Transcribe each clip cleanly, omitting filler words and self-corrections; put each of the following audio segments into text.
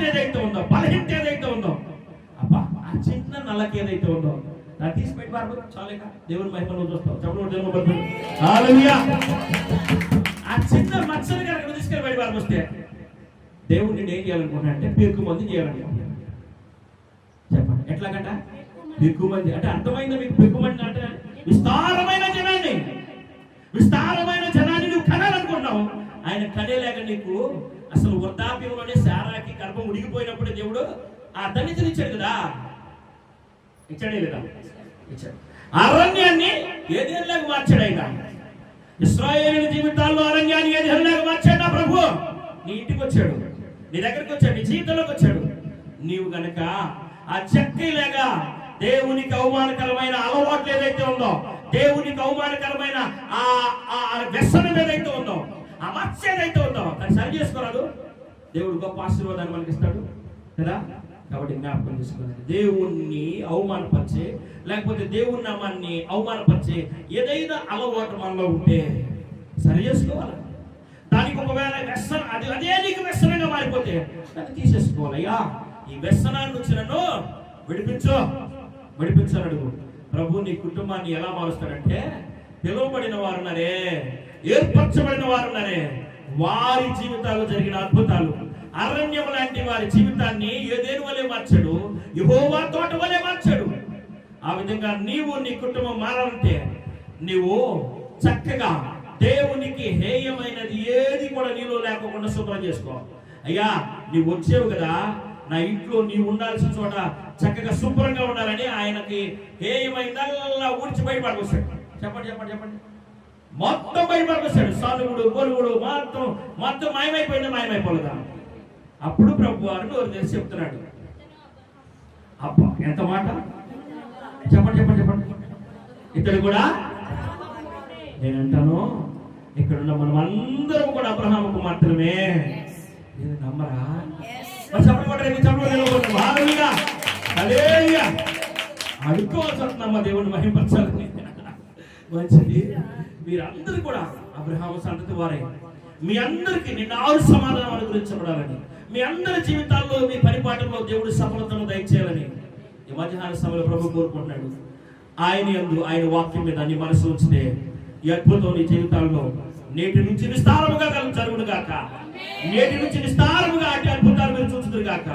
ఏదైతే ఉందో, బలహీనత ఏదైతే ఉందో, అబ్బా ఆ చిన్న నల్లకి ఏదైతే ఉందో దాన్ని తీసి పెట్టి పారిపోతే చాలేక దేవుని మహిమలో చూస్తాం. చెప్పడం దేవుని హల్లెలూయా. ఆ చిన్న మచ్చని కనుక తీసుకెళ్ళి బయట పారిపోతే దేవుడు నేను ఏం చేయాలనుకుంటున్నా అంటే పెరుగు మంది చేయాలనుకుంటున్నాను. చెప్పండి ఎట్లాగంట పెరుగు మంది అంటే అర్థమైందా మీకు? పెరుగు మంది అంటే విస్తారమైన జనాన్ని నువ్వు కనాలనుకుంటున్నావు. ఆయన కనేలేక నీకు అసలు వృద్ధాప్యంలోనే శారాకి గర్భం ఉడిగిపోయినప్పుడే దేవుడు ఆ ధన్యతను ఇచ్చాడు కదా. ఇచ్చాడే లేదా? ఇచ్చాడు. అరణ్యాన్ని ఏదేళ్ళకి మార్చాడు ఆయన. ఇశ్రాయేలు జీవితాల్లో అరణ్యాన్ని ఏదేళ్ళకి మార్చాడు నా ప్రభు. నీ ఇంటికి వచ్చాడు, నీ దగ్గరికి వచ్చాడు, నీ జీవితంలోకి వచ్చాడు. నీవు గనక ఆ చెక్కలేగా దేవునికి అవమానకరమైన అలవాట్లు ఏదైతే ఉందో, దేవునికి అవమానకరమైన ఆ వ్యసనం ఏదైతే ఉందో, ఆ మచ్చ ఏదైతే ఉందో దాన్ని సరి చేసుకోరాదు. దేవుడు గొప్ప ఆశీర్వాదాన్ని మనకి ఇస్తాడు కదా. కాబట్టి జ్ఞాపకం చేసుకోండి, దేవుణ్ణి అవమానపరిచే లేకపోతే దేవుని నామాన్ని అవమానపరిచే ఏదైనా అలవాటు మనలో ఉంటే సరి చేసుకోవాలి. దానికి ఒకవేళ వ్యసనం అదే నీకు వ్యసనంగా మారిపోతే దాన్ని తీసేసుకోవాలి. అయ్యా ఈ వ్యసనాన్ని నుంచి నన్ను విడిపించని అడుగు. ప్రభు నీ కుటుంబాన్ని ఎలా మారుస్తాడంటే, పిలువబడిన వారున్నారే, ఏర్పరచబడిన వారున్నారే, వారి జీవితాల్లో జరిగిన అద్భుతాలు, అరణ్యం లాంటి వారి జీవితాన్ని ఏదేను వలె మార్చాడు, యెహోవా తోట వలె మార్చాడు. ఆ విధంగా నీవు నీ కుటుంబం మారాలంటే నీవు చక్కగా దేవునికి హేయమైనది ఏది కూడా నీలో లేకుండా శుభ్రం చేసుకో. అయ్యా నీవు వచ్చేవు కదా, నా ఇంట్లో నీవు ఉండాల్సిన చోట చక్కగా శుభ్రంగా ఉండాలని ఆయనకి హేయమైందల్లా ఊడ్చి బయటపడకొస్తాడు. చెప్పండి మొత్తం బయటపడకొస్తాడు. సానుగుడు గొలుగుడు మొత్తం మాయమైపోలేదా? అప్పుడు ప్రభు వారు నోరు తెలిసి చెప్తున్నాడు. అబ్బా ఎంత మాట! చెప్పండి ఇతడు కూడా నేనంటాను, ఇక్కడున్న మనం అందరం కూడా అబ్రహాముకు మాత్రమే. నమ్మరా? అడుక్కోవాల్సిన దేవుని మహిమపరచాలని. మంచిది. మీరందరూ కూడా అబ్రహాము సంతతి వారే. మీ అందరికీ నిండారు సమాధానం అనుగ్రహించబడాలని, మీ అందరి జీవితాల్లో మీ పరిపాలనలో దేవుడి సఫలతను దయచేయాలని ఈ మధ్యాహ్న సమయంలో ప్రభు కోరుకుంటున్నాడు. ఆయన వాక్యం మీద నీ మనసు ఉంచితే ఈ అద్భుతం నీ జీవితాల్లో నేటి నుంచి విస్తారముగా జరుగును గాక. నేటి నుంచి విస్తారముగా అటు అద్భుతాలు మీరు చూచుదురు గాక.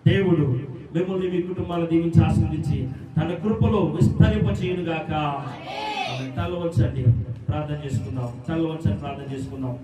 దేవుడు మిమ్మల్ని మీ కుటుంబాలను దీవించి ఆశీర్వదించి తన కృపలో విస్తరింప చేయును గాక. తల వంచండి ప్రార్థన చేసుకుందాం.